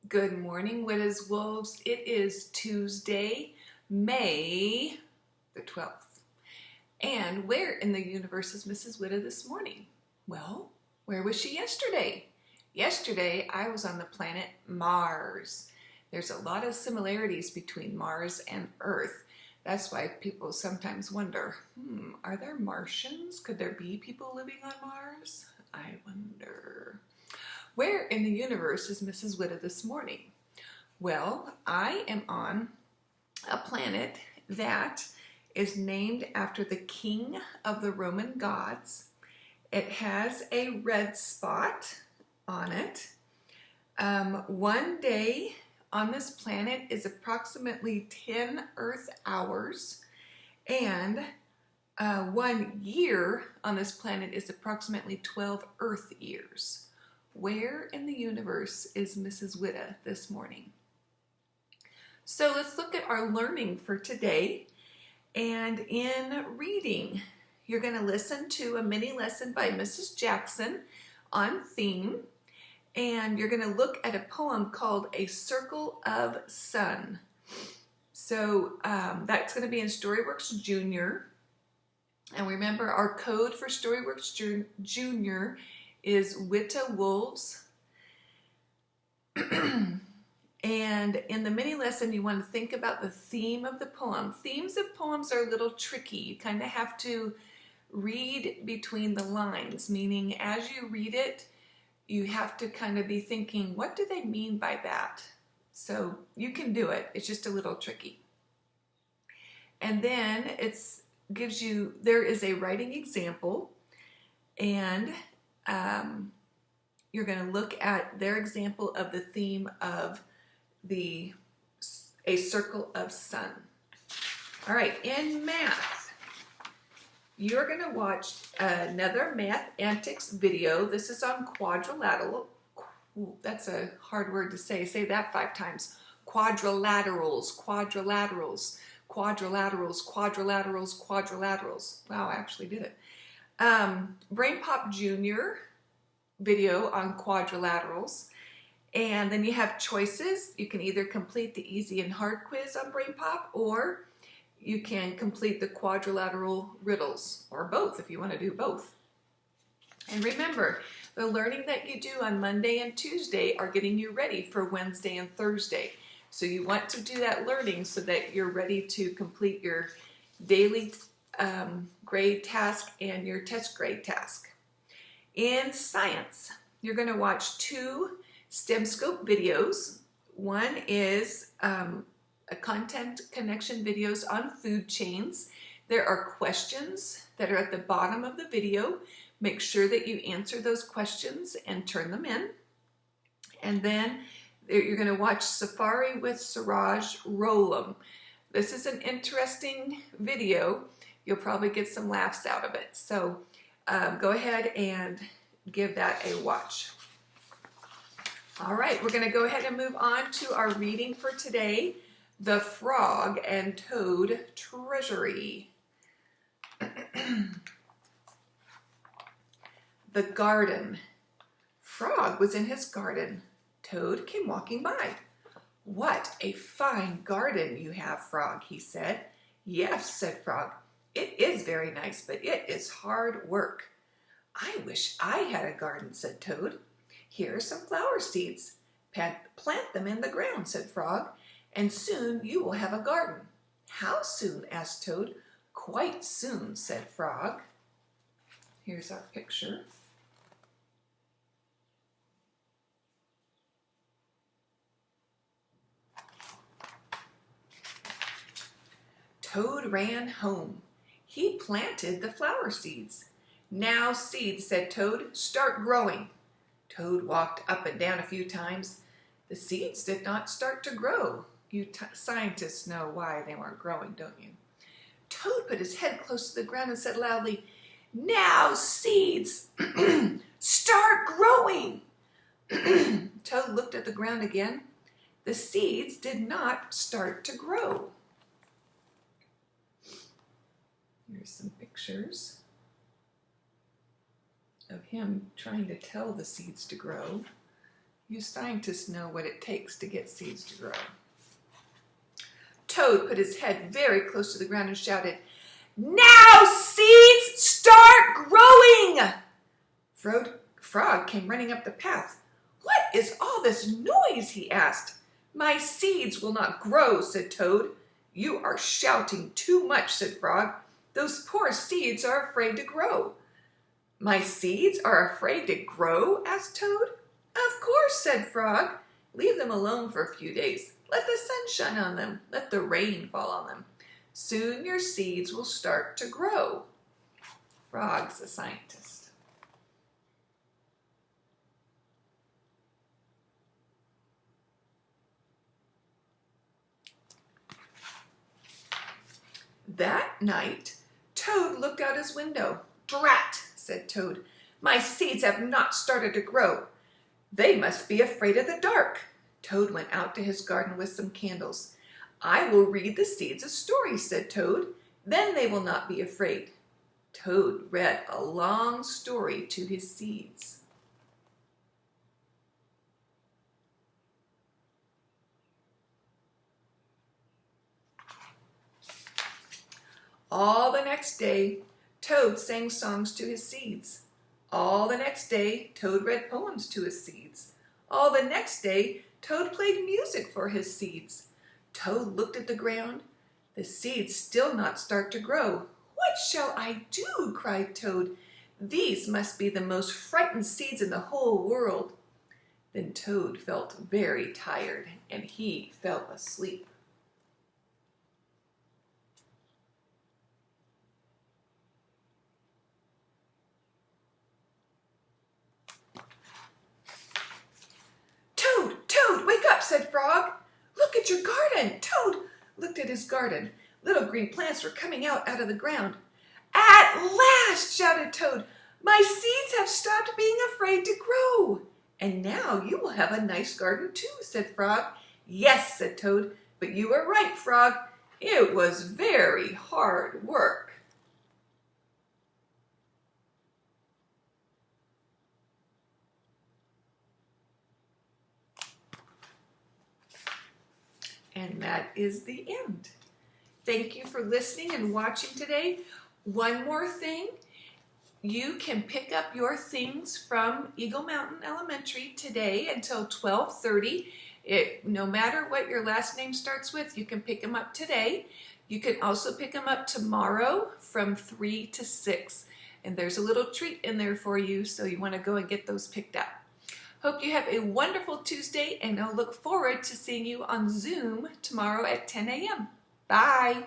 Good morning, Witta's Wolves. It is Tuesday, May the 12th. And where in the universe is Mrs. Witta this morning? Well, where was she yesterday? Yesterday, I was on the planet Mars. There's a lot of similarities between Mars and Earth. That's why people sometimes wonder, are there Martians? Could there be people living on Mars? I wonder. Where in the universe is Mrs. Witta this morning? Well, I am on a planet that is named after the king of the Roman gods. It has a red spot on it. One day on this planet is approximately 10 Earth hours, and 1 year on this planet is approximately 12 Earth years. Where in the universe is Mrs. Witta this morning? So let's look at our learning for today. And in reading, you're going to listen to a mini lesson by Mrs. Jackson on theme. And you're going to look at a poem called A Circle of Sun. So that's going to be in Storyworks Junior. And remember, our code for Storyworks Junior is Witta Wolves. And in the mini lesson, you want to think about the theme of the poem. Themes of poems are a little tricky. You kind of have to read between the lines, meaning as you read it, you have to kind of be thinking, what do they mean by that? So you can do it. It's just a little tricky. And then there is a writing example, and you're going to look at their example of the theme of A Circle of Sun. All right, in math, you're going to watch another Math Antics video. This is on quadrilateral. Ooh, that's a hard word to say. Say that 5 times. Quadrilaterals, quadrilaterals, quadrilaterals, quadrilaterals, quadrilaterals. Wow, I actually did it. Brain Pop Junior video on quadrilaterals. And then you have choices. You can either complete the easy and hard quiz on Brain Pop, or you can complete the quadrilateral riddles, or both if you want to do both. And remember, the learning that you do on Monday and Tuesday are getting you ready for Wednesday and Thursday. So you want to do that learning so that you're ready to complete your daily grade task and your test grade task. In science, you're going to watch 2 STEM Scope videos. One is a content connection videos on food chains. There are questions that are at the bottom of the video. Make sure that you answer those questions and turn them in. And then you're going to watch Safari with Siraj Rolam. This is an interesting video. You'll probably get some laughs out of it. So go ahead and give that a watch. All right, we're going to go ahead and move on to our reading for today, The Frog and Toad Treasury. The garden. Frog was in his garden. Toad came walking by. "What a fine garden you have, Frog," he said. "Yes," said Frog. "It is very nice, but it is hard work." "I wish I had a garden," said Toad. "Here are some flower seeds. Plant them in the ground," said Frog, "and soon you will have a garden." "How soon?" asked Toad. "Quite soon," said Frog. Here's our picture. Toad ran home. He planted the flower seeds. "Now, seeds," said Toad, "start growing." Toad walked up and down a few times. The seeds did not start to grow. You scientists know why they weren't growing, don't you? Toad put his head close to the ground and said loudly, "Now, seeds, start growing." Toad looked at the ground again. The seeds did not start to grow. Here's some pictures of him trying to tell the seeds to grow. You scientists know what it takes to get seeds to grow. Toad put his head very close to the ground and shouted, "Now seeds start growing!" Frog came running up the path. "What is all this noise?" he asked. "My seeds will not grow," said Toad. "You are shouting too much," said Frog. "Those poor seeds are afraid to grow." "My seeds are afraid to grow?" asked Toad. "Of course," said Frog. "Leave them alone for a few days. Let the sun shine on them. Let the rain fall on them. Soon your seeds will start to grow." Frog's a scientist. That night, Toad looked out his window. "Drat," said Toad. "My seeds have not started to grow. They must be afraid of the dark." Toad went out to his garden with some candles. "I will read the seeds a story," said Toad. "Then they will not be afraid." Toad read a long story to his seeds. All the next day, Toad sang songs to his seeds. All the next day, Toad read poems to his seeds. All the next day, Toad played music for his seeds. Toad looked at the ground. The seeds still not start to grow. "What shall I do?" cried Toad. "These must be the most frightened seeds in the whole world." Then Toad felt very tired and he fell asleep. "Toad, Toad, wake up," said Frog. "Look at your garden." Toad looked at his garden. Little green plants were coming out of the ground. "At last," shouted Toad. "My seeds have stopped being afraid to grow." "And now you will have a nice garden too," said Frog. "Yes," said Toad, "but you were right, Frog. It was very hard work." And that is the end. Thank you for listening and watching today. One more thing, you can pick up your things from Eagle Mountain Elementary today until 12:30. No matter what your last name starts with, you can pick them up today. You can also pick them up tomorrow from 3 to 6. And there's a little treat in there for you, so you want to go and get those picked up. Hope you have a wonderful Tuesday, and I'll look forward to seeing you on Zoom tomorrow at 10 a.m. Bye.